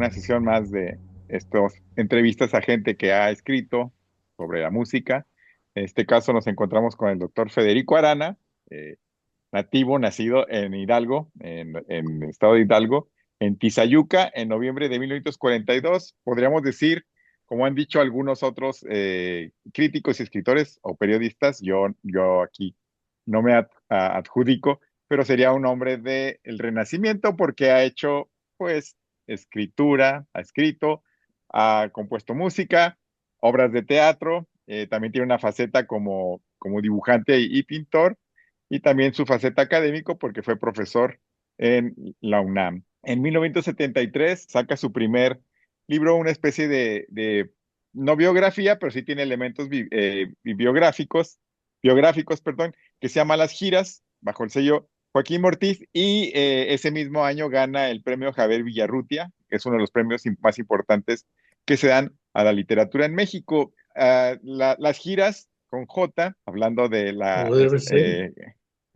una sesión más de estos entrevistas a gente que ha escrito sobre la música. En este caso nos encontramos con el doctor Federico Arana, eh, nacido en Hidalgo, en el estado de Hidalgo, en Tizayuca, en noviembre de 1942. Podríamos decir, como han dicho algunos otros críticos y escritores o periodistas, yo aquí no me adjudico, pero sería un hombre del Renacimiento porque ha hecho, pues, escritura, ha escrito, ha compuesto música, obras de teatro, también tiene una faceta como dibujante y pintor, y también su faceta académico porque fue profesor en la UNAM. En 1973 saca su primer libro, una especie de no biografía, pero sí tiene elementos biográficos, perdón, que se llama Las Giras, bajo el sello Joaquín Mortiz, y ese mismo año gana el premio Javier Villarrutia, que es uno de los premios más importantes que se dan a la literatura en México. Las Giras con J, hablando de Como debe ser.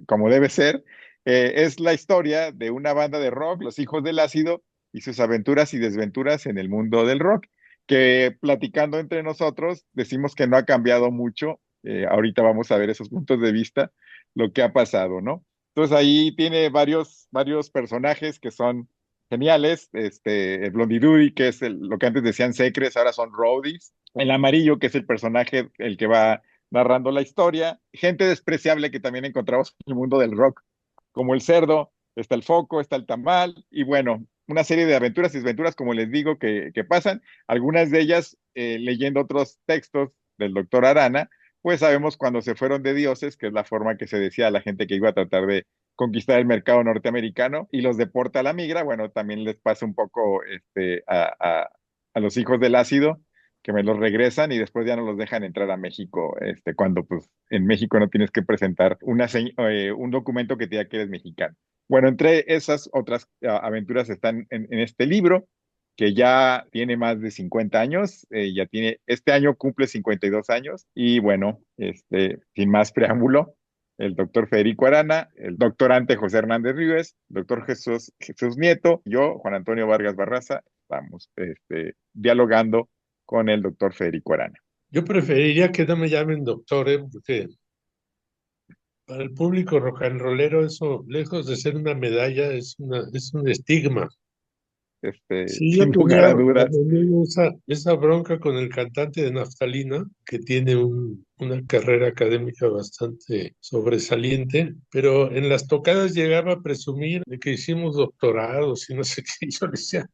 como debe ser, es la historia de una banda de rock, Los Hijos del Ácido, y sus aventuras y desventuras en el mundo del rock, que platicando entre nosotros decimos que no ha cambiado mucho. Ahorita vamos a ver esos puntos de vista, lo que ha pasado, ¿no? Entonces ahí tiene varios personajes que son geniales. El Blondie, que es lo que antes decían secres, ahora son roadies. El amarillo, que es el personaje, el que va narrando la historia. Gente despreciable que también encontramos en el mundo del rock, como el cerdo, está el foco, está el tamal, y bueno, una serie de aventuras y desventuras, como les digo, que pasan. Algunas de ellas, leyendo otros textos del doctor Arana, pues sabemos cuando se fueron de dioses, que es la forma que se decía a la gente que iba a tratar de conquistar el mercado norteamericano y los deporta a la migra. Bueno, también les pasa un poco a los hijos del ácido, que me los regresan y después ya no los dejan entrar a México, cuando pues en México no tienes que presentar un documento que te diga que eres mexicano. Bueno, entre esas otras aventuras están en este libro, que ya tiene más de 50 años, ya tiene, este año cumple 52 años, y bueno, sin más preámbulo, el doctor Federico Arana, el doctorante José Hernández Ríos, doctor Jesús Nieto, yo, Juan Antonio Vargas Barraza, estamos dialogando con el doctor Federico Arana. Yo preferiría que no me llamen doctor, porque para el público rock and rollero eso, lejos de ser una medalla, es un estigma. Sí, yo Sin lugar tenía a dudas. también esa bronca con el cantante de Naftalina, que tiene una carrera académica bastante sobresaliente, pero en las tocadas llegaba a presumir de que hicimos doctorados y no sé qué. Yo le decía,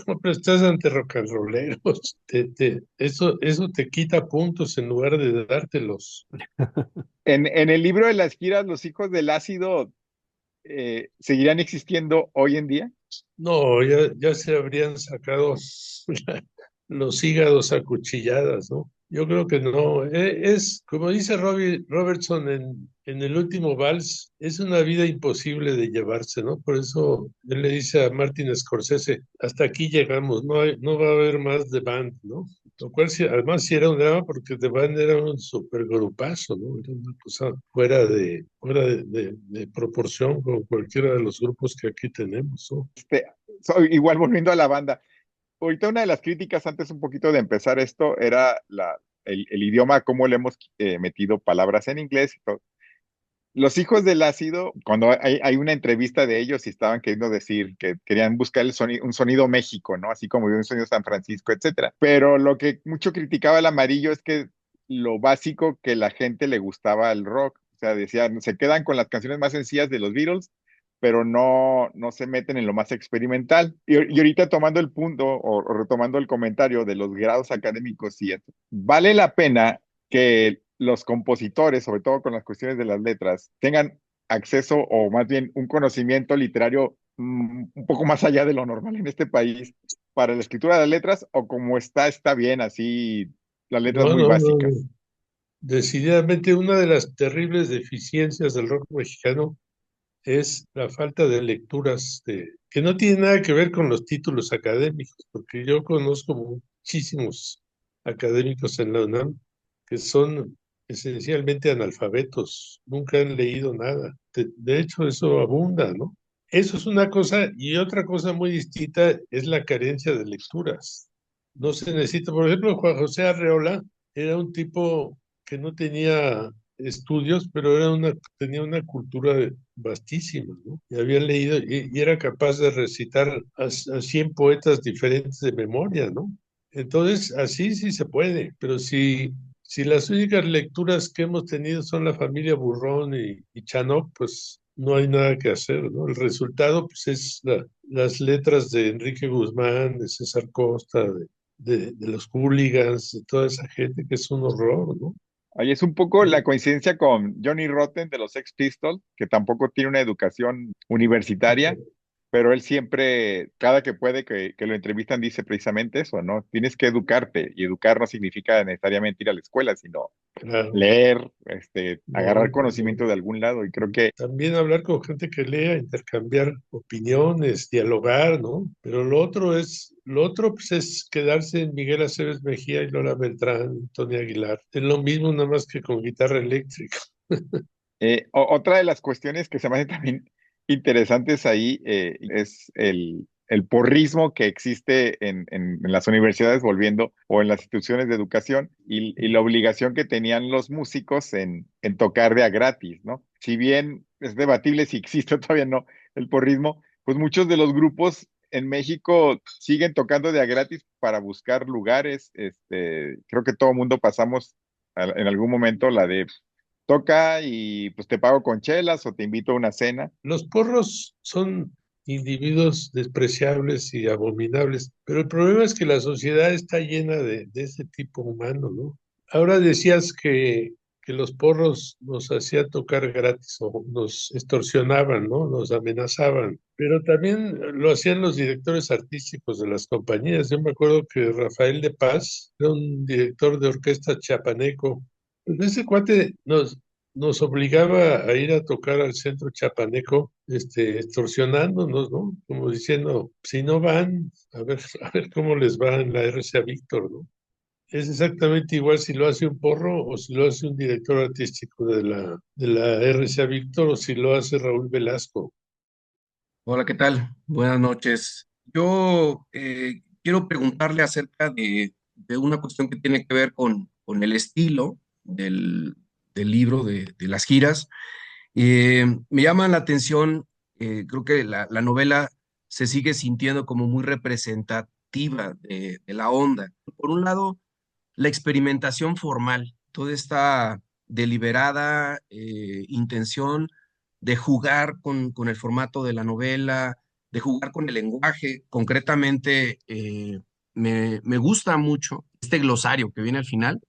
no, pero estás ante rock and rolleros. Eso te quita puntos en lugar de dártelos. En el libro de las giras, los hijos del ácido seguirán existiendo hoy en día. No, ya se habrían sacado los hígados a cuchilladas, ¿no? Yo creo que no. Como dice Robertson en el último vals, es una vida imposible de llevarse, ¿no? Por eso él le dice a Martin Scorsese, hasta aquí llegamos, no va a haber más The Band, ¿no? Lo cual además sí era un drama porque The Band era un supergrupazo, ¿no? Era una cosa fuera de proporción con cualquiera de los grupos que aquí tenemos, ¿no? Igual volviendo a la banda, ahorita una de las críticas antes un poquito de empezar esto era el idioma, cómo le hemos metido palabras en inglés y todo. Los hijos del ácido, cuando hay una entrevista de ellos y estaban queriendo decir que querían buscar un sonido México, ¿no? Así como un sonido San Francisco, etcétera. Pero lo que mucho criticaba el amarillo es que lo básico que la gente le gustaba al rock, o sea, decían, se quedan con las canciones más sencillas de los Beatles, pero no se meten en lo más experimental. Y ahorita tomando el punto o retomando el comentario de los grados académicos, sí, vale la pena que los compositores, sobre todo con las cuestiones de las letras, tengan acceso o más bien un conocimiento literario un poco más allá de lo normal en este país para la escritura de las letras, o como está bien, así las letras No, muy no, no, no. básicas. Decididamente una de las terribles deficiencias del rock mexicano es la falta de lecturas que no tiene nada que ver con los títulos académicos, porque yo conozco muchísimos académicos en la UNAM que son esencialmente analfabetos, nunca han leído nada. De hecho, eso abunda, ¿no? Eso es una cosa, y otra cosa muy distinta es la carencia de lecturas. No se necesita, por ejemplo, Juan José Arreola era un tipo que no tenía estudios, pero tenía una cultura vastísima, ¿no? Y había leído y era capaz de recitar a 100 poetas diferentes de memoria, ¿no? Entonces, así sí se puede, pero si las únicas lecturas que hemos tenido son la familia Burrón y Chanok, pues no hay nada que hacer, ¿no? El resultado, pues, es las letras de Enrique Guzmán, de César Costa, de los hooligans, de toda esa gente, que es un horror, ¿no? Ahí es un poco la coincidencia con Johnny Rotten de los Sex Pistols, que tampoco tiene una educación universitaria, pero él siempre, cada que puede que lo entrevistan, dice precisamente eso, ¿no? Tienes que educarte, y educar no significa necesariamente ir a la escuela, sino Claro, leer, agarrar no, pues no. conocimiento de algún lado, y creo que También hablar con gente que lea, intercambiar opiniones, dialogar, ¿no? Pero lo otro pues es quedarse en Miguel Aceves Mejía y Lola Beltrán, Tony Aguilar. Es lo mismo nada más que con guitarra eléctrica. otra de las cuestiones que se me hacen también interesantes ahí es el porrismo que existe en las universidades, volviendo, o en las instituciones de educación, y la obligación que tenían los músicos en tocar de a gratis, ¿no? Si bien es debatible si existe o todavía no el porrismo, pues muchos de los grupos en México siguen tocando de a gratis para buscar lugares. Creo que todo mundo pasamos en algún momento la de toca y pues te pago con chelas o te invito a una cena. Los porros son individuos despreciables y abominables, pero el problema es que la sociedad está llena de ese tipo humano, ¿no? Ahora decías que los porros nos hacían tocar gratis o nos extorsionaban, ¿no? Nos amenazaban, pero también lo hacían los directores artísticos de las compañías. Yo me acuerdo que Rafael de Paz era un director de orquesta chapaneco. Pues ese cuate nos obligaba a ir a tocar al centro chapaneco, extorsionándonos, ¿no? Como diciendo, si no van, a ver cómo les va en la RCA Víctor, ¿no? Es exactamente igual si lo hace un porro o si lo hace un director artístico de la RCA Víctor o si lo hace Raúl Velasco. Hola, ¿qué tal? Buenas noches. Yo quiero preguntarle acerca de una cuestión que tiene que ver con el estilo del libro, de las giras. Me llama la atención, creo que la novela se sigue sintiendo como muy representativa de la onda. Por un lado, la experimentación formal, toda esta deliberada intención de jugar con el formato de la novela, de jugar con el lenguaje. Concretamente, me gusta mucho este glosario que viene al final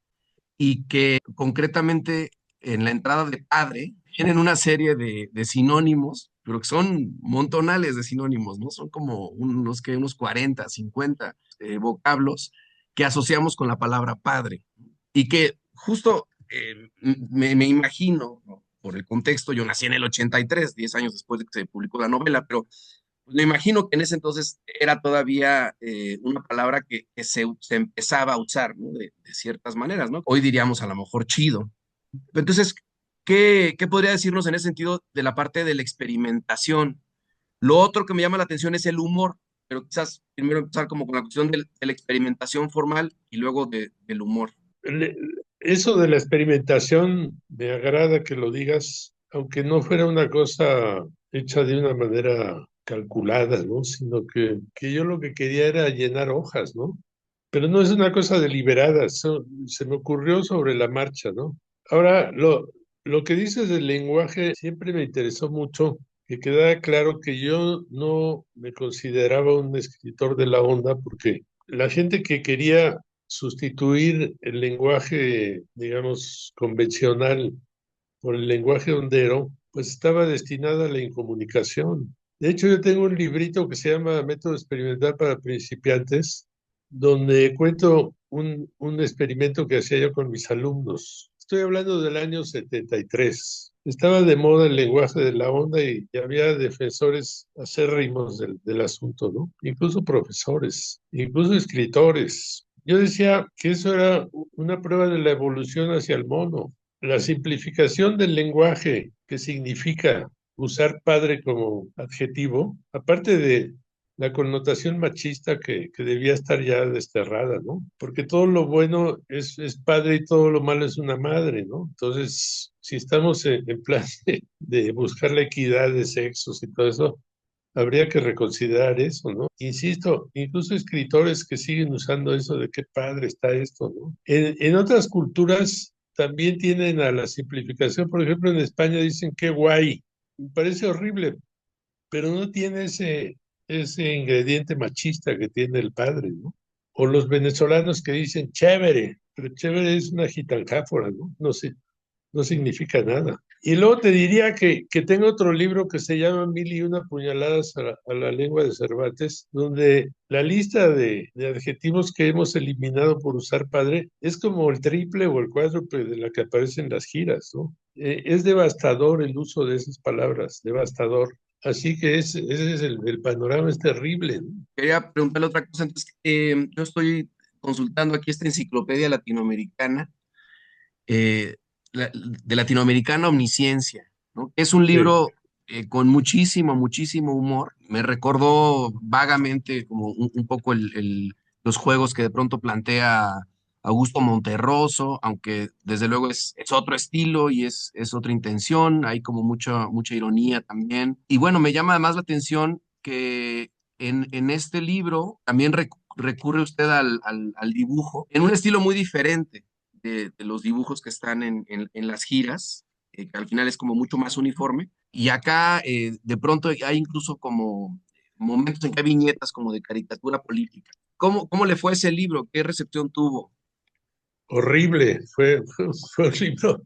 y que concretamente en la entrada de padre tienen una serie de sinónimos, pero que son montonales de sinónimos, ¿no? Son como unos 40, 50 vocablos que asociamos con la palabra padre y que justo me imagino, ¿no? Por el contexto, yo nací en el 83, 10 años después de que se publicó la novela, pero me imagino que en ese entonces era todavía una palabra que se empezaba a usar, ¿no? De ciertas maneras, ¿no? Hoy diríamos a lo mejor chido. Entonces, ¿qué podría decirnos en ese sentido de la parte de la experimentación? Lo otro que me llama la atención es el humor, pero quizás primero empezar como con la cuestión de la experimentación formal y luego del humor. Le- Eso de la experimentación me agrada que lo digas, aunque no fuera una cosa hecha de una manera calculada, ¿no? Sino que yo lo que quería era llenar hojas, ¿no? Pero no es una cosa deliberada, se me ocurrió sobre la marcha, ¿no? Ahora, lo que dices del lenguaje siempre me interesó mucho, que quedara claro que yo no me consideraba un escritor de la onda, porque la gente que quería sustituir el lenguaje, digamos, convencional por el lenguaje hondero, pues estaba destinada a la incomunicación. De hecho, yo tengo un librito que se llama Método Experimental para Principiantes, donde cuento un experimento que hacía yo con mis alumnos. Estoy hablando del año 73. Estaba de moda el lenguaje de la onda y había defensores acérrimos del asunto, ¿no? Incluso profesores, incluso escritores. Yo decía que eso era una prueba de la evolución hacia el mono. La simplificación del lenguaje, que significa usar padre como adjetivo, aparte de la connotación machista que debía estar ya desterrada, ¿no? Porque todo lo bueno es padre y todo lo malo es una madre, ¿no? Entonces, si estamos en plan de buscar la equidad de sexos y todo eso, habría que reconsiderar eso, ¿no? Insisto, incluso escritores que siguen usando eso de qué padre está esto, ¿no? En otras culturas también tienen a la simplificación, por ejemplo, en España dicen qué guay, me parece horrible, pero no tiene ese ingrediente machista que tiene el padre, ¿no? O los venezolanos que dicen chévere, pero chévere es una gitanjáfora, ¿no? No sé, no significa nada. Y luego te diría que tengo otro libro que se llama Mil y una puñaladas a la lengua de Cervantes, donde la lista de adjetivos que hemos eliminado por usar padre es como el triple o el cuádruple de la que aparece en las giras, ¿no? Es devastador el uso de esas palabras, devastador. Así que ese es el panorama, es terrible, ¿no? Quería preguntarle otra cosa. Entonces, yo estoy consultando aquí esta enciclopedia latinoamericana, eh, de Latinoamericana Omnisciencia, ¿no? Es un Sí. libro con muchísimo humor. Me recordó vagamente como un poco los juegos que de pronto plantea Augusto Monterroso, aunque desde luego es otro estilo y es otra intención. Hay como mucha ironía también. Y bueno, me llama además la atención que en este libro también recurre usted al dibujo en un estilo muy diferente de los dibujos que están en las giras, que al final es como mucho más uniforme. Y acá de pronto hay incluso como momentos en que hay viñetas como de caricatura política. ¿Cómo le fue ese libro? ¿Qué recepción tuvo? Horrible, fue un libro.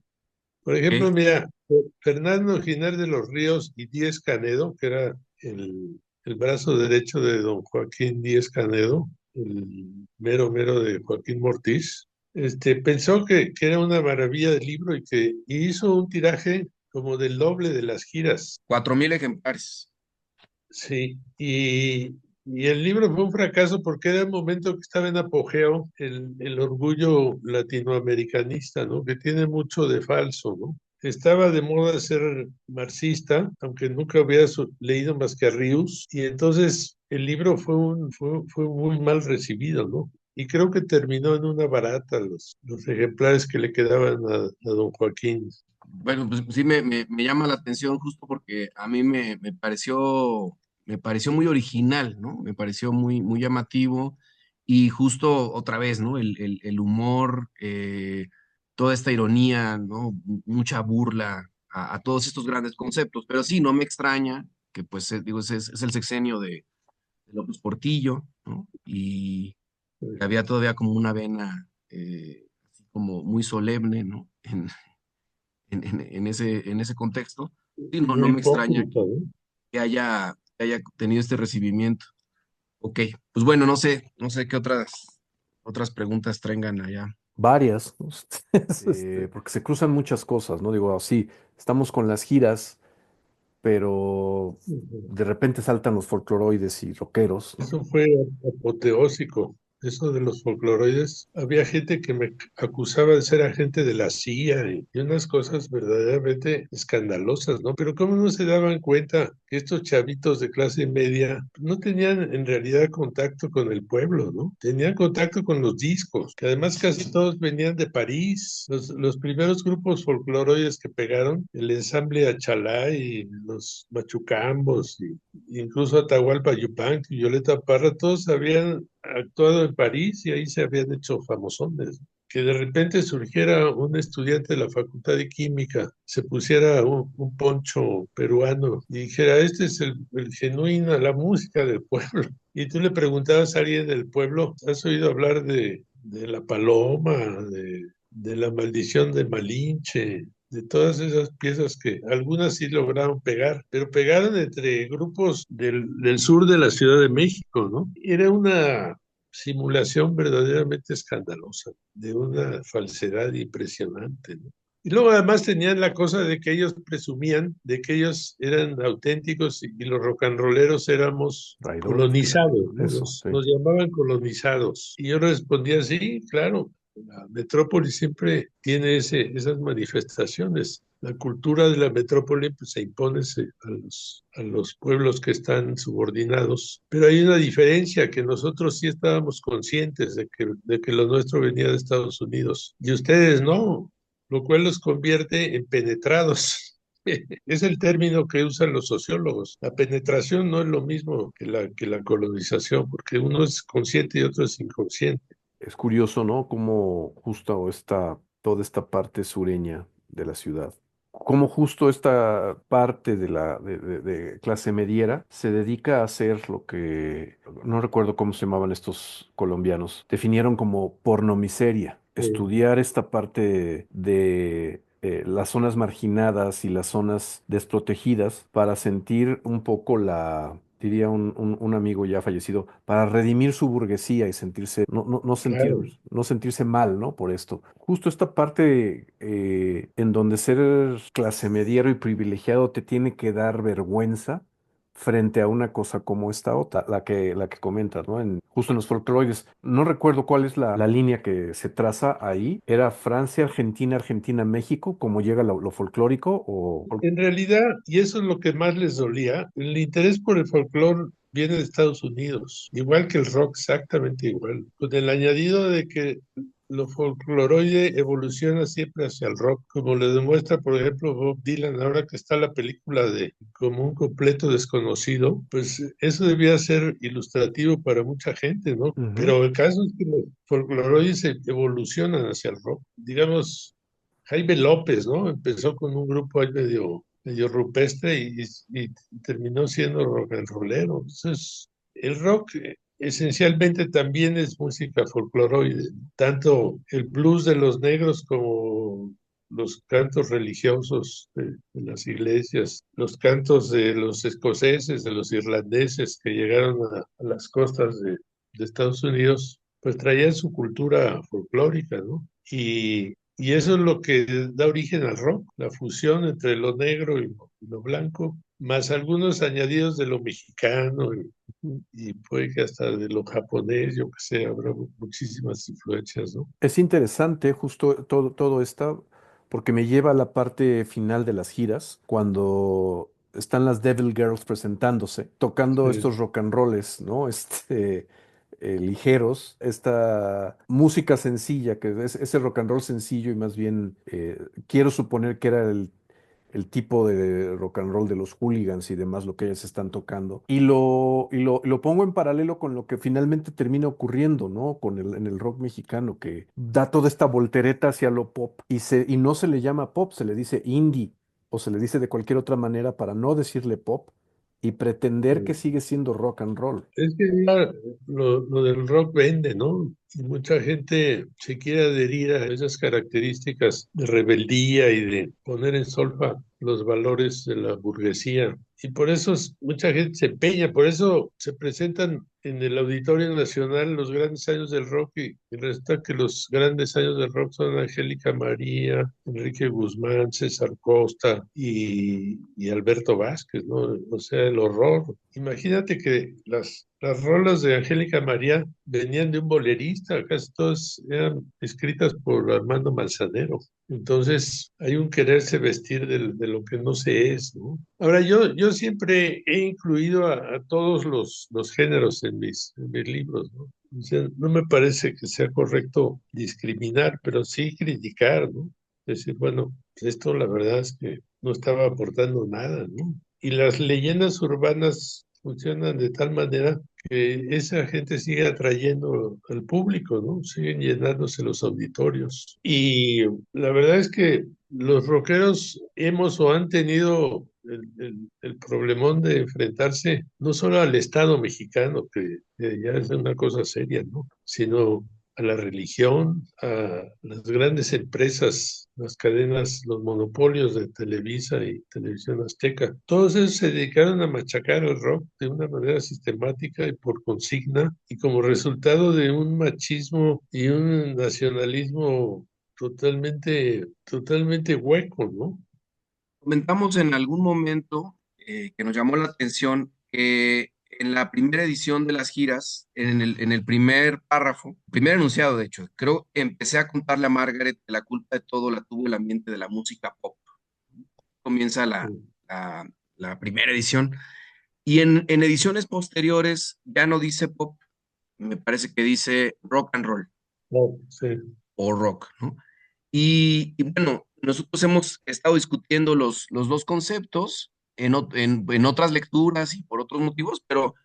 Por ejemplo, ¿Ok? mira, Fernando Giner de los Ríos y Díez Canedo, que era el brazo derecho de don Joaquín Díez Canedo, el mero mero de Joaquín Mortiz, pensó que era una maravilla de libro y hizo un tiraje como del doble de las giras. 4,000 ejemplares. Sí, y el libro fue un fracaso porque era un momento que estaba en apogeo el orgullo latinoamericanista, ¿no? Que tiene mucho de falso, ¿no? Estaba de moda ser marxista, aunque nunca había leído más que a Rius, y entonces el libro fue muy mal recibido, ¿no? Y creo que terminó en una barata los ejemplares que le quedaban a don Joaquín. Bueno, pues sí me llama la atención justo porque a mí me pareció muy original, ¿no? Me pareció muy llamativo y justo otra vez, ¿no? El humor, toda esta ironía, ¿no? Mucha burla a todos estos grandes conceptos, pero sí, no me extraña que pues digo, es el sexenio de López Portillo, ¿no? Y que había todavía como una vena así como muy solemne, ¿no? En ese contexto, sí, no Muy me extraña hipócrita, ¿no? que haya tenido este recibimiento. Ok, pues bueno, no sé qué otras preguntas traigan allá. Varias, ¿no? Este, Porque se cruzan muchas cosas, ¿no? Digo, sí, estamos con las giras, pero Ujú. de repente saltan los folcloroides y rockeros, ¿no? Eso fue apoteósico. Eso de los folcloroides. Había gente que me acusaba de ser agente de la CIA y unas cosas verdaderamente escandalosas, ¿no? Pero ¿cómo no se daban cuenta que estos chavitos de clase media no tenían en realidad contacto con el pueblo, ¿no? Tenían contacto con los discos, que además casi todos venían de París. Los primeros grupos folcloroides que pegaron, el ensamble Achalay, los Machucambos, incluso Atahualpa Yupanqui, Violeta Parra, todos habían actuado en París y ahí se habían hecho famosones. Que de repente surgiera un estudiante de la Facultad de Química, se pusiera un poncho peruano y dijera, este es el genuino, la música del pueblo. Y tú le preguntabas a alguien del pueblo, ¿has oído hablar de la paloma, de la maldición de Malinche, de todas esas piezas que algunas sí lograron pegar, pero pegaron entre grupos del sur de la Ciudad de México, ¿no? Era una simulación verdaderamente escandalosa, de una falsedad impresionante, ¿no? Y luego además tenían la cosa de que ellos presumían de que ellos eran auténticos y los rock and rolleros éramos Traidores, colonizados, ¿no? eso, Nos, sí. nos llamaban colonizados. Y yo respondía, sí, claro, la metrópoli siempre tiene esas manifestaciones. la cultura de la metrópoli pues, se impone a los pueblos que están subordinados, pero hay una diferencia que nosotros sí estábamos conscientes de que lo nuestro venía de Estados Unidos y ustedes no, lo cual los convierte en penetrados. Es el término que usan los sociólogos. La penetración no es lo mismo que la colonización, porque uno es consciente y otro es inconsciente. Es curioso, ¿no? Cómo justo toda esta parte sureña de la ciudad, cómo justo esta parte de clase mediera se dedica a hacer lo que, no recuerdo cómo se llamaban estos colombianos, definieron como pornomiseria, estudiar esta parte de las zonas marginadas y las zonas desprotegidas para sentir un poco diría un amigo ya fallecido, para redimir su burguesía y sentirse, Claro. no sentirse mal, ¿no? Por esto. Justo esta parte en donde ser clase mediero y privilegiado te tiene que dar vergüenza frente a una cosa como esta otra, la que comentas, ¿no? Justo en los folclores. No recuerdo cuál es la línea que se traza ahí. ¿Era Francia, Argentina, Argentina, México? ¿Cómo llega lo folclórico? En realidad, y eso es lo que más les dolía, el interés por el folclore viene de Estados Unidos, igual que el rock, exactamente igual, con el añadido de que lo folcloroide evoluciona siempre hacia el rock, como le demuestra, por ejemplo, Bob Dylan, ahora que está la película de Como un completo desconocido, pues eso debía ser ilustrativo para mucha gente, ¿no? Ujú. Pero el caso es que los folcloroides evolucionan hacia el rock. Digamos, Jaime López, ¿no? Empezó con un grupo ahí medio rupestre y terminó siendo rock and rollero. Entonces, el rock esencialmente también es música folcloroide, ¿no? Tanto el blues de los negros como los cantos religiosos de las iglesias, los cantos de los escoceses, de los irlandeses que llegaron a las costas de Estados Unidos, pues traían su cultura folclórica, ¿no? Y eso es lo que da origen al rock, la fusión entre lo negro y lo blanco, más algunos añadidos de lo mexicano y puede que hasta de lo japonés, yo que sé, habrá muchísimas influencias, ¿no? Es interesante justo todo esto, porque me lleva a la parte final de las giras, cuando están las Devil Girls presentándose, tocando Sí, estos rock and rolls, ¿no? Ligeros, esta música sencilla, que es ese rock and roll sencillo y más bien quiero suponer que era el tipo de rock and roll de los hooligans y demás, lo que ellas están tocando. Y lo pongo en paralelo con lo que finalmente termina ocurriendo, ¿no? En el rock mexicano, que da toda esta voltereta hacia lo pop y no se le llama pop, se le dice indie o se le dice de cualquier otra manera para no decirle pop y pretender que sí. sigue siendo rock and roll. Es que ya lo del rock vende, ¿no? Y mucha gente se quiere adherir a esas características de rebeldía y de poner en solfa los valores de la burguesía. Y por eso mucha gente se empeña, por eso se presentan en el Auditorio Nacional los grandes años del rock y resulta que los grandes años del rock son Angélica María, Enrique Guzmán, César Costa y Alberto Vázquez, ¿no? O sea, el horror. Imagínate que las rolas de Angélica María venían de un bolerista, casi todas eran escritas por Armando Manzanero. Entonces hay un quererse vestir de lo que no se es, ¿no? Ahora, yo siempre he incluido a todos los géneros en mis libros, ¿no? O sea, no me parece que sea correcto discriminar, pero sí criticar, ¿no? Decir, bueno, pues esto la verdad es que no estaba aportando nada, ¿no? Y las leyendas urbanas funcionan de tal manera que esa gente sigue atrayendo al público, ¿no? Siguen llenándose los auditorios. Y la verdad es que los rockeros hemos o han tenido el problemón de enfrentarse no solo al Estado mexicano, que ya es una cosa seria, ¿no? Sino a la religión, a las grandes empresas, las cadenas, los monopolios de Televisa y Televisión Azteca. Todos ellos se dedicaron a machacar el rock de una manera sistemática y por consigna, y como resultado de un machismo y un nacionalismo totalmente hueco, ¿no? Comentamos en algún momento que nos llamó la atención que en la primera edición de las giras, en el primer párrafo, primer enunciado de hecho, creo, empecé a contarle a Margaret que la culpa de todo la tuvo el ambiente de la música pop. comienza la primera edición. Y en ediciones posteriores ya no dice pop, me parece que dice rock and roll No, sí. o rock, ¿no? Y bueno, nosotros hemos estado discutiendo los dos conceptos en otras lecturas y por otros motivos, pero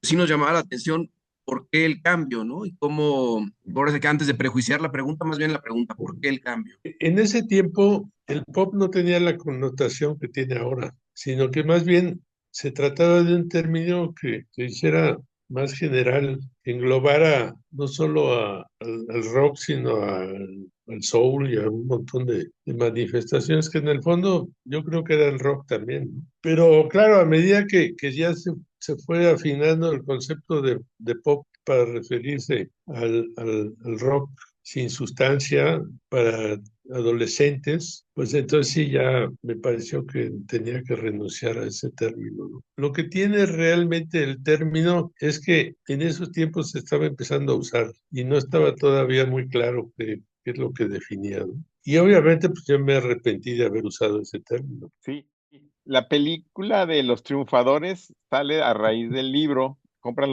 sí nos llamaba la atención por qué el cambio, ¿no? Y cómo, por eso que antes de prejuiciar la pregunta, más bien la pregunta, ¿por qué el cambio? En ese tiempo, el pop no tenía la connotación que tiene ahora, sino que más bien se trataba de un término que hiciera más general, que englobara no solo al rock, sino al soul y a un montón de manifestaciones que en el fondo yo creo que era el rock también, ¿no? Pero claro, a medida que ya se fue afinando el concepto de pop para referirse al rock sin sustancia para adolescentes, pues entonces sí ya me pareció que tenía que renunciar a ese término, ¿no? Lo que tiene realmente el término es que en esos tiempos se estaba empezando a usar y no estaba todavía muy claro qué es lo que definía, ¿no? Y obviamente pues yo me arrepentí de haber usado ese término. Sí, la película de Los Triunfadores sale a raíz del libro. Compran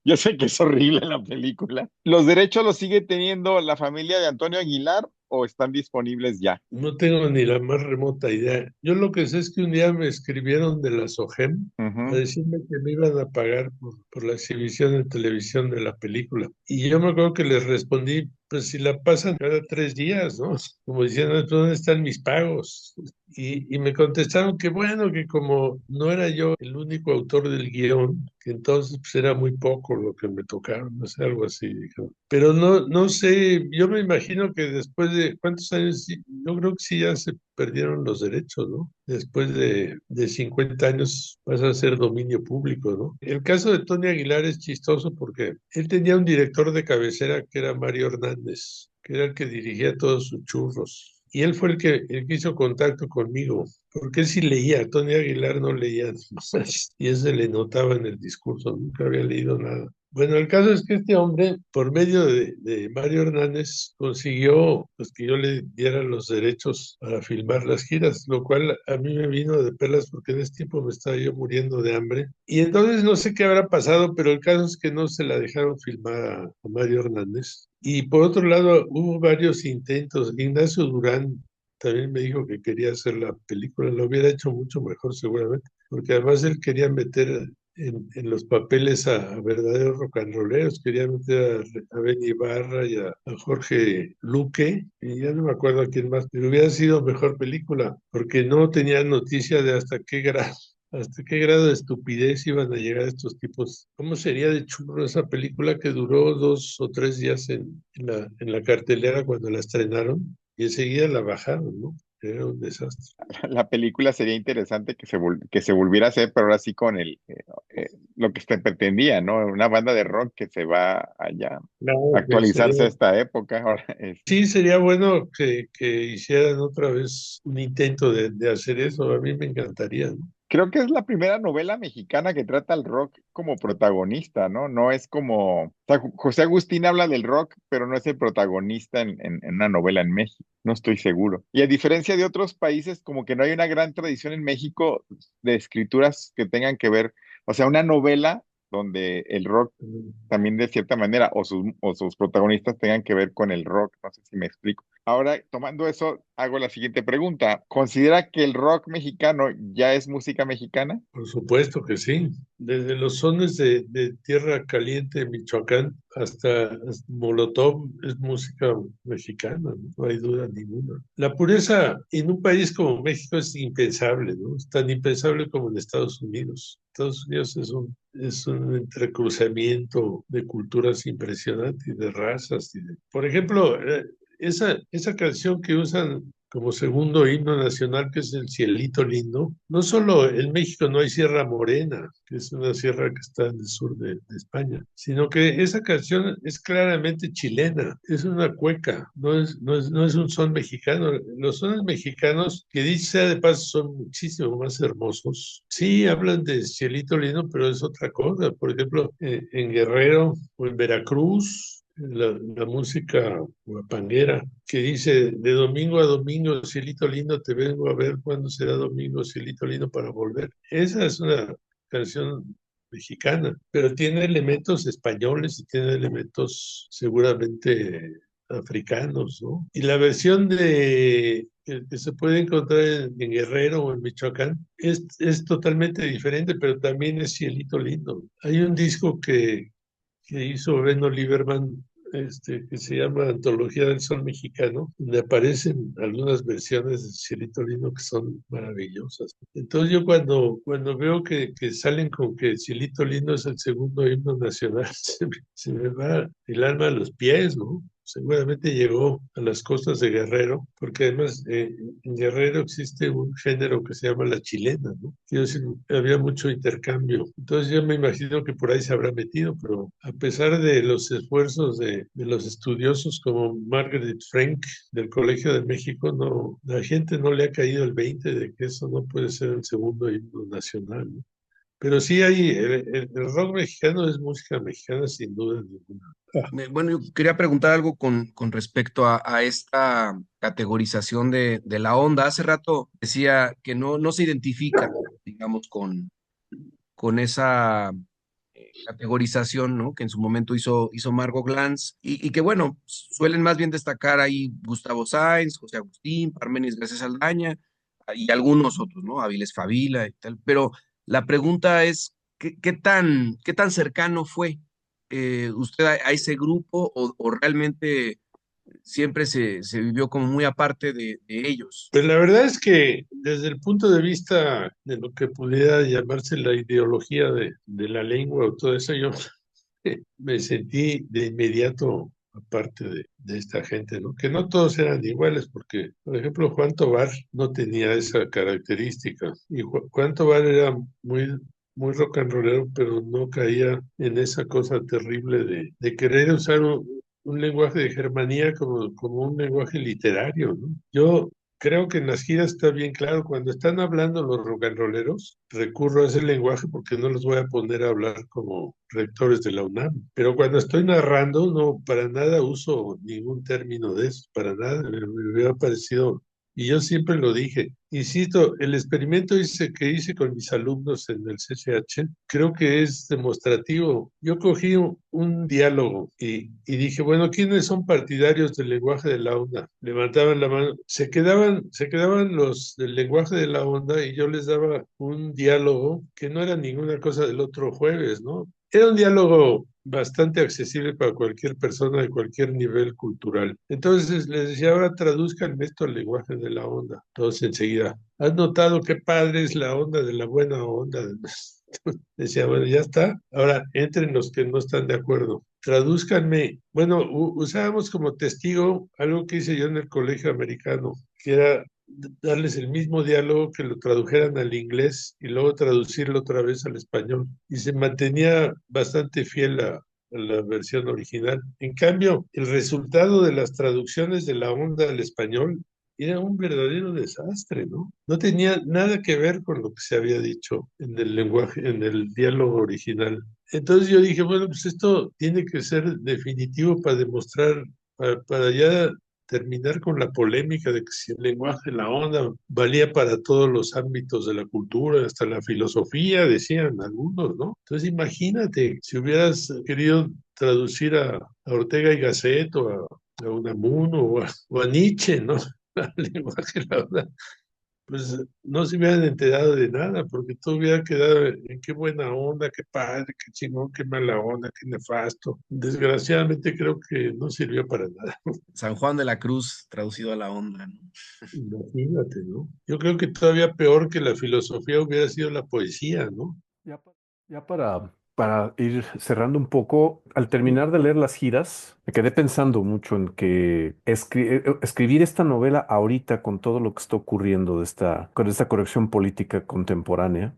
Yo sé que es horrible la película. ¿Los derechos los sigue teniendo la familia de Antonio Aguilar o están disponibles ya? No tengo ni la más remota idea. Yo lo que sé es que un día me escribieron de la SOGEM a Ujú. decirme que me iban a pagar por la exhibición en televisión de la película. Y yo me acuerdo que les respondí, pues si la pasan cada 3 días, ¿no? Como diciendo, "¿Pues ¿dónde están mis pagos?". Y me contestaron que bueno, que como no era yo el único autor del guión, que entonces pues era muy poco lo que me tocaron, no sé, algo así, dijeron. Pero no sé, yo me imagino que después de cuántos años, yo creo que sí ya se perdieron los derechos, ¿no? Después de 50 años pasa a ser dominio público, ¿no? El caso de Tony Aguilar es chistoso porque él tenía un director de cabecera que era Mario Hernández, que era el que dirigía todos sus churros. Y él fue el que hizo contacto conmigo, porque él sí leía, Tony Aguilar no leía, y eso se le notaba en el discurso, nunca había leído nada. Bueno, el caso es que este hombre, por medio de Mario Hernández, consiguió pues, que yo le diera los derechos para filmar las giras, lo cual a mí me vino de perlas porque en ese tiempo me estaba yo muriendo de hambre. Y entonces no sé qué habrá pasado, pero el caso es que no se la dejaron filmar a Mario Hernández. Y por otro lado, hubo varios intentos. Ignacio Durán también me dijo que quería hacer la película, lo hubiera hecho mucho mejor seguramente, porque además él quería meter en los papeles a verdaderos rock and rolleros. Quería meter a Benny Ibarra y a Jorge Luque, y ya no me acuerdo a quién más, pero hubiera sido mejor película, porque no tenía noticia de hasta qué grado de estupidez iban a llegar estos tipos. ¿Cómo sería de churro esa película que duró 2 o 3 días en la cartelera cuando la estrenaron y enseguida la bajaron, ¿no? Era un desastre. La película sería interesante que se volviera a hacer, pero ahora sí con lo que se pretendía, ¿no? Una banda de rock que se va allá a Claro que actualizarse a esta época. Ahora, sí, sería bueno que hicieran otra vez un intento de hacer eso. A mí me encantaría, ¿no? creo que es la primera novela mexicana que trata al rock como protagonista, ¿no? No es como, o sea, José Agustín habla del rock, pero no es el protagonista en una novela en México, no estoy seguro. Y a diferencia de otros países, como que no hay una gran tradición en México de escrituras que tengan que ver, o sea, una novela donde el rock también de cierta manera o sus protagonistas tengan que ver con el rock, no sé si me explico. Ahora, tomando eso, hago la siguiente pregunta. ¿Considera que el rock mexicano ya es música mexicana? Por supuesto que sí. Desde los sones de Tierra Caliente, Michoacán, hasta Molotov es música mexicana, ¿no? No hay duda ninguna. La pureza en un país como México es impensable, ¿no? Es tan impensable como en Estados Unidos. Estados Unidos es un entrecruzamiento de culturas impresionante y de razas. Por ejemplo, esa canción que usan como segundo himno nacional, que es el Cielito Lindo. No solo en México no hay Sierra Morena, que es una sierra que está en el sur de España, sino que esa canción es claramente chilena, es una cueca, no es un son mexicano. Los sones mexicanos, que dicho sea de paso, son muchísimo más hermosos. Sí, hablan de Cielito Lindo, pero es otra cosa. Por ejemplo, en Guerrero o en Veracruz, la música guapanguera, que dice, de domingo a domingo, cielito lindo, te vengo a ver cuándo será domingo, cielito lindo, para volver. Esa es una canción mexicana, pero tiene elementos españoles y tiene elementos seguramente africanos, ¿no? Y la versión que se puede encontrar en Guerrero o en Michoacán es totalmente diferente, pero también es cielito lindo. Hay un disco que hizo Beno Lieberman, que se llama Antología del Sol Mexicano, donde aparecen algunas versiones de Cielito Lindo que son maravillosas. Entonces yo cuando veo que salen con que Cielito Lindo es el segundo himno nacional, se me va el alma a los pies, ¿no? Seguramente llegó a las costas de Guerrero, porque además en Guerrero existe un género que se llama la chilena, ¿no? Quiero decir, había mucho intercambio. Entonces yo me imagino que por ahí se habrá metido, pero a pesar de los esfuerzos de los estudiosos como Margaret Frank del Colegio de México, no, la gente no le ha caído el 20 de que eso no puede ser el segundo himno nacional, ¿no? Pero sí hay, el rock mexicano es música mexicana sin duda ninguna. Bueno, yo quería preguntar algo con respecto a esta categorización de la onda. Hace rato decía que no se identifica, digamos, con esa categorización, ¿no? Que en su momento hizo Margot Glantz y que, bueno, suelen más bien destacar ahí Gustavo Sáenz, José Agustín, Parménides García Saldaña y algunos otros, ¿no? Avilés Fabila y tal. Pero la pregunta es, qué tan cercano fue usted a ese grupo o realmente siempre se vivió como muy aparte de ellos? Pues la verdad es que desde el punto de vista de lo que pudiera llamarse la ideología de la lengua o todo eso, yo me sentí de inmediato aparte de esta gente, ¿no? Que no todos eran iguales, porque, por ejemplo, Juan Tovar no tenía esa característica. Y Juan Tovar era muy rock and rollero, pero no caía en esa cosa terrible de querer usar un lenguaje de Germanía como un lenguaje literario, ¿no? Yo creo que en las giras está bien claro, cuando están hablando los rock and rolleros, recurro a ese lenguaje porque no los voy a poner a hablar como rectores de la UNAM. Pero cuando estoy narrando, no, para nada uso ningún término de eso, para nada, me hubiera parecido, y yo siempre lo dije, insisto, el experimento que hice con mis alumnos en el CCH, creo que es demostrativo. Yo cogí un diálogo y dije, bueno, ¿quiénes son partidarios del lenguaje de la onda? Levantaban la mano, se quedaban los del lenguaje de la onda y yo les daba un diálogo que no era ninguna cosa del otro jueves, ¿no? Era un diálogo bastante accesible para cualquier persona de cualquier nivel cultural. Entonces les decía, ahora traduzcan esto al lenguaje de la onda. Todos enseguida, ¿has notado qué padre es la onda de la buena onda? Decía, bueno, ya está. Ahora entren los que no están de acuerdo. Tradúzcanme. Bueno, usábamos como testigo algo que hice yo en el colegio americano, que era darles el mismo diálogo, que lo tradujeran al inglés y luego traducirlo otra vez al español. Y se mantenía bastante fiel a la versión original. En cambio, el resultado de las traducciones de la onda al español era un verdadero desastre, ¿no? No tenía nada que ver con lo que se había dicho en el lenguaje, en el diálogo original. Entonces yo dije, bueno, pues esto tiene que ser definitivo para demostrar, para ya terminar con la polémica de que si el lenguaje, la onda, valía para todos los ámbitos de la cultura, hasta la filosofía, decían algunos, ¿no? Entonces imagínate, si hubieras querido traducir a Ortega y Gasset a Unamuno o a Nietzsche, ¿no? Al lenguaje, la onda, pues no se hubieran enterado de nada, porque todo hubiera quedado en qué buena onda, qué padre, qué chingón, qué mala onda, qué nefasto. Desgraciadamente creo que no sirvió para nada. San Juan de la Cruz, traducido a la onda, ¿no? Imagínate, ¿no? Yo creo que todavía peor que la filosofía hubiera sido la poesía, ¿no? Ya, ya para ir cerrando un poco, al terminar de leer las giras, me quedé pensando mucho en que escribir esta novela ahorita con todo lo que está ocurriendo con esta corrección política contemporánea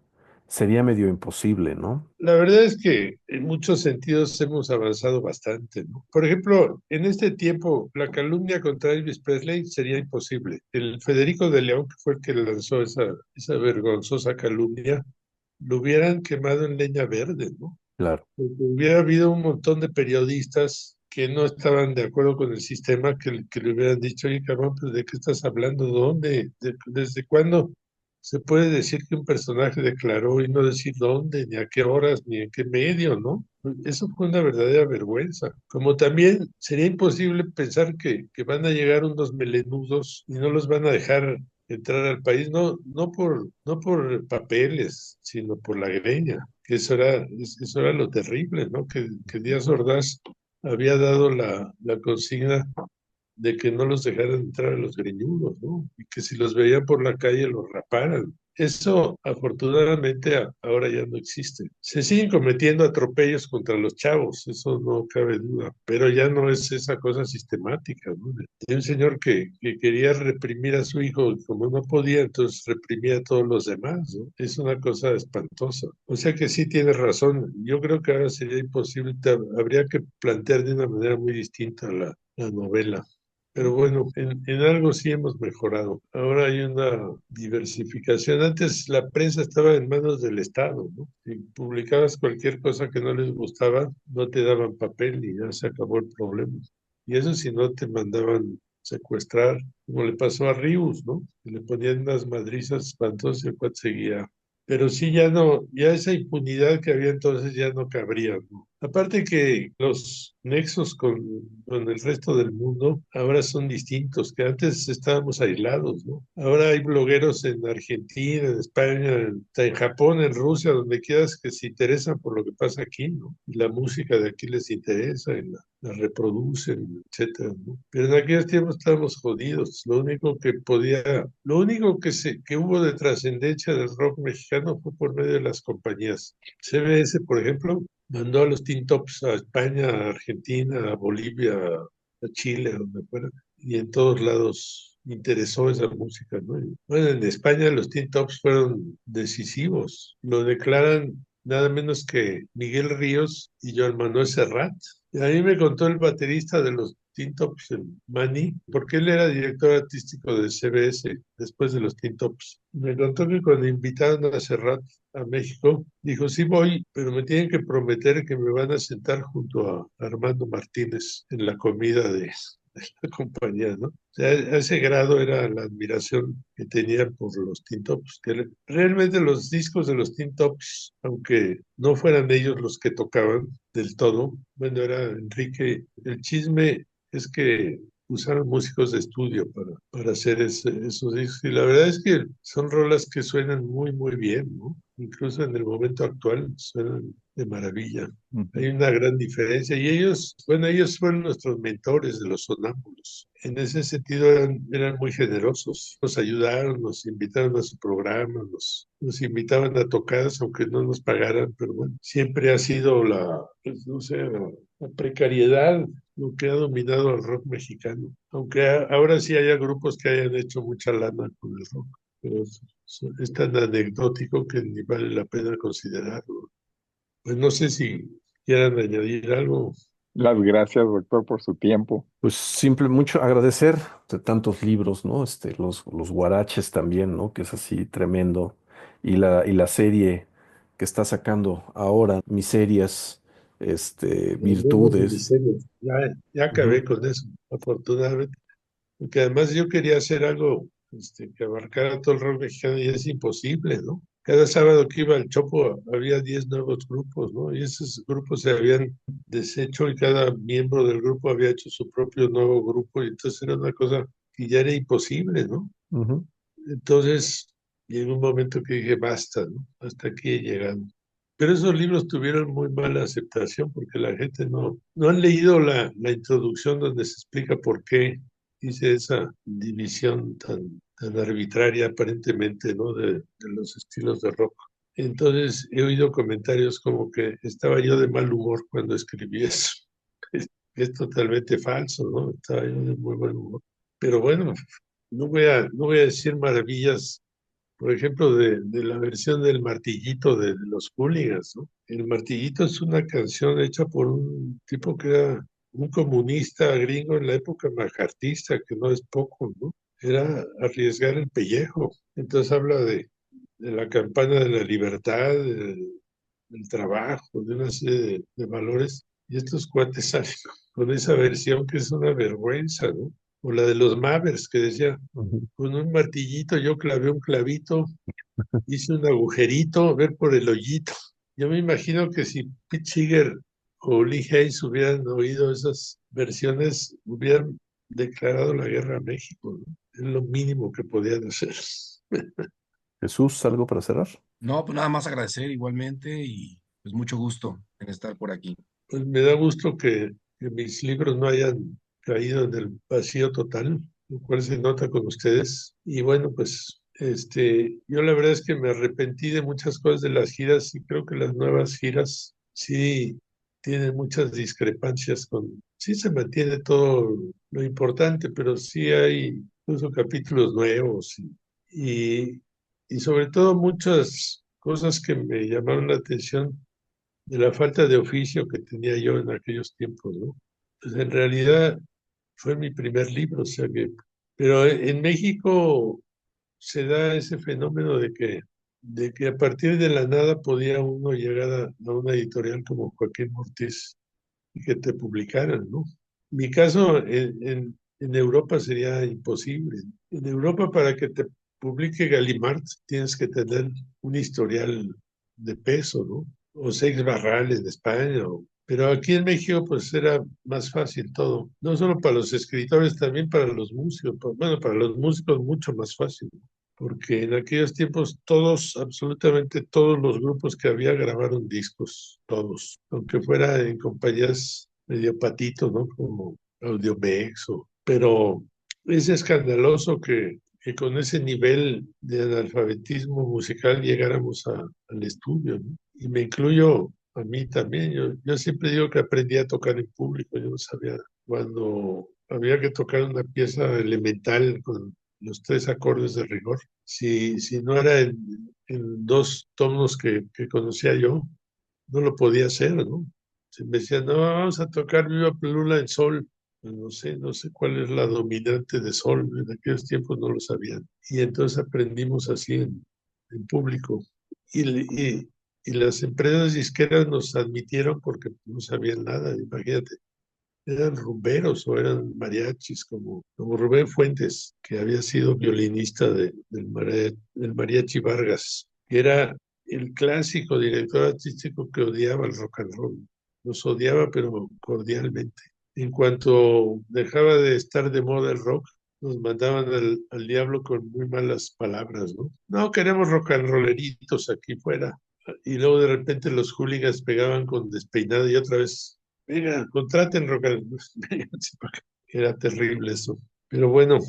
sería medio imposible, ¿no? La verdad es que en muchos sentidos hemos avanzado bastante, ¿no? Por ejemplo, en este tiempo, la calumnia contra Elvis Presley sería imposible. El Federico de León, que fue el que lanzó esa vergonzosa calumnia, lo hubieran quemado en leña verde, ¿no? Claro. Porque hubiera habido un montón de periodistas que no estaban de acuerdo con el sistema, que le hubieran dicho, oye, cabrón, pues ¿de qué estás hablando? ¿Dónde? ¿Desde cuándo se puede decir que un personaje declaró y no decir dónde, ni a qué horas, ni en qué medio, ¿no? Eso fue una verdadera vergüenza. Como también sería imposible pensar que van a llegar unos melenudos y no los van a dejar entrar al país, no por papeles, sino por la greña, que eso era lo terrible, ¿no? Que Díaz Ordaz había dado la consigna de que no los dejaran entrar a los greñudos, ¿no? Y que si los veían por la calle los raparan. Eso afortunadamente ahora ya no existe. Se siguen cometiendo atropellos contra los chavos, eso no cabe duda, pero ya no es esa cosa sistemática, ¿no? De un señor que quería reprimir a su hijo y como no podía, entonces reprimía a todos los demás, ¿no? Es una cosa espantosa. O sea que sí tienes razón. Yo creo que ahora sería imposible, habría que plantear de una manera muy distinta la novela. Pero bueno, en algo sí hemos mejorado. Ahora hay una diversificación. Antes la prensa estaba en manos del Estado, ¿no? Si publicabas cualquier cosa que no les gustaba, no te daban papel y ya se acabó el problema. Y eso si no te mandaban secuestrar, como le pasó a Rius, ¿no? Que le ponían unas madrizas espantosas y el cuate seguía. Pero sí, ya no, ya esa impunidad que había entonces ya no cabría, ¿no? Aparte que los nexos con el resto del mundo ahora son distintos, que antes estábamos aislados, ¿no? Ahora hay blogueros en Argentina, en España, hasta en Japón, en Rusia, donde quieras que se interesan por lo que pasa aquí, ¿no? Y la música de aquí les interesa y la reproducen, etcétera, ¿no? Pero en aquellos tiempos estábamos jodidos. Lo único que hubo de trascendencia del rock mexicano fue por medio de las compañías. CBS, por ejemplo, mandó a los Teen Tops a España, a Argentina, a Bolivia, a Chile, a donde fuera, y en todos lados interesó esa música, ¿no? Y, bueno, en España los Teen Tops fueron decisivos. Lo declaran nada menos que Miguel Ríos y Joan Manuel Serrat. Y a mí me contó el baterista de los Teen Tops, el Manny, porque él era director artístico de CBS después de los Teen Tops. Me contó que cuando invitaron a Serrat a México, dijo, sí voy, pero me tienen que prometer que me van a sentar junto a Armando Martínez en la comida de la compañía, ¿no? O sea, a ese grado era la admiración que tenían por los Teen Tops, que realmente los discos de los Teen Tops, aunque no fueran ellos los que tocaban del todo, bueno, era Enrique, el chisme es que usaron músicos de estudio para hacer esos discos. Y la verdad es que son rolas que suenan muy, muy bien, ¿no? Incluso en el momento actual suenan de maravilla. Hay una gran diferencia. Y ellos, bueno, ellos fueron nuestros mentores de los sonámbulos. En ese sentido eran muy generosos. Nos ayudaron, nos invitaron a su programa, nos invitaban a tocadas, aunque no nos pagaran, pero bueno, siempre ha sido pues, no sé, la precariedad lo que ha dominado al rock mexicano. Aunque ahora sí haya grupos que hayan hecho mucha lana con el rock, pero es tan anecdótico que ni vale la pena considerarlo. Pues no sé si quieran añadir algo. Las gracias, doctor, por su tiempo. Pues simple, mucho agradecer de tantos libros, ¿no? Los Guaraches también, ¿no? Que es así tremendo. Y la serie que está sacando ahora, Miserias, Hablemos de Virtudes. miseria. Ya acabé Ujú. con eso, afortunadamente. Porque además yo quería hacer algo que abarcara todo el rock mexicano y es imposible, ¿no? Cada sábado que iba al Chopo había 10 nuevos grupos, ¿no? Y esos grupos se habían deshecho y cada miembro del grupo había hecho su propio nuevo grupo y entonces era una cosa que ya era imposible, ¿no? Ujú. Entonces llegó un momento que dije, basta, ¿no? Hasta aquí he llegado. Pero esos libros tuvieron muy mala aceptación porque la gente no han leído la introducción donde se explica por qué hice esa división tan arbitraria aparentemente, ¿no? De los estilos de rock. Entonces he oído comentarios como que estaba yo de mal humor cuando escribí eso. Es totalmente falso, ¿no? Estaba yo de muy buen humor. Pero bueno, no voy a decir maravillas, por ejemplo, de la versión del Martillito de los Hooligans, ¿no? El Martillito es una canción hecha por un tipo que era un comunista gringo en la época macartista, que no es poco, ¿no? Era arriesgar el pellejo. Entonces habla de la campana de la libertad, del trabajo, de una serie de valores Y estos cuates salen con esa versión que es una vergüenza, ¿no? O la de los Mavericks que decía, Ujú. con un martillito yo clavé un clavito, hice un agujerito, ver por el hoyito. Yo me imagino que si Pete Seeger o Lee Hayes hubieran oído esas versiones, hubieran declarado la guerra a México, ¿no? Es lo mínimo que podían hacer. Jesús, ¿algo para cerrar? No, pues nada más agradecer igualmente y pues mucho gusto en estar por aquí. Pues me da gusto que mis libros no hayan caído en el vacío total, lo cual se nota con ustedes. Y bueno, pues yo la verdad es que me arrepentí de muchas cosas de las giras y creo que las nuevas giras sí tienen muchas discrepancias sí se mantiene todo lo importante, pero sí hay incluso capítulos nuevos y, y sobre todo muchas cosas que me llamaron la atención de la falta de oficio que tenía yo en aquellos tiempos, ¿no? Pues en realidad fue mi primer libro, o sea que, pero en México se da ese fenómeno de que a partir de la nada podía uno llegar a una editorial como Joaquín Mortiz y que te publicaran, ¿no? Mi caso en Europa sería imposible. En Europa para que te publique Gallimard tienes que tener un historial de peso, ¿no? O Seix Barral en España. Pero aquí en México pues era más fácil todo. No solo para los escritores, también para los músicos. Bueno, para los músicos mucho más fácil. Porque en aquellos tiempos todos, absolutamente todos los grupos que había grabaron discos, todos, aunque fuera en compañías medio patito, ¿no? Como Audiomex, pero es escandaloso que con ese nivel de analfabetismo musical llegáramos al estudio, ¿no? Y me incluyo a mí también. Yo siempre digo que aprendí a tocar en público. Yo no sabía cuando había que tocar una pieza elemental con los tres acordes de rigor. Si no era en dos tonos que conocía yo, no lo podía hacer, ¿no? Se me decía, no, vamos a tocar Viva Pelula en sol. Pues no sé cuál es la dominante de sol. En aquellos tiempos no lo sabían. Y entonces aprendimos así en público. Y las empresas disqueras nos admitieron porque no sabían nada, imagínate. Eran rumberos o eran mariachis, como Rubén Fuentes, que había sido violinista del mariachi Vargas, que era el clásico director artístico que odiaba el rock and roll. Los odiaba, pero cordialmente. En cuanto dejaba de estar de moda el rock, nos mandaban al diablo con muy malas palabras, ¿no? No queremos rock and rolleritos aquí fuera. Y luego de repente los hooligans pegaban con despeinado y otra vez venga, contraten rock and vénganse para acá. Era terrible eso. Pero bueno,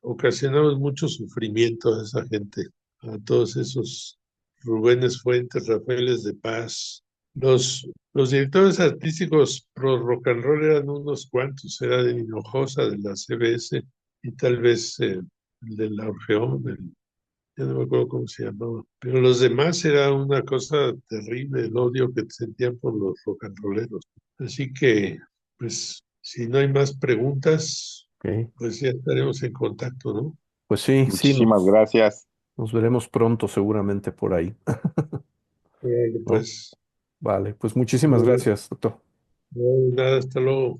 ocasionamos mucho sufrimiento a esa gente, a todos esos Rubénes Fuentes, Rafaeles de Paz. Los directores artísticos pro rock and roll eran unos cuantos, era de Hinojosa, de la CBS, y tal vez el del Orfeón, ya no me acuerdo cómo se llamaba. Pero los demás era una cosa terrible, el odio que sentían por los rock and rolleros. Así que, pues, si no hay más preguntas, Ok. pues ya estaremos en contacto, ¿no? Pues sí, sí, Muchísimas gracias. nos veremos pronto seguramente por ahí, ¿no? Pues, Vale, pues muchísimas no, gracias, doctor. no, nada, hasta luego.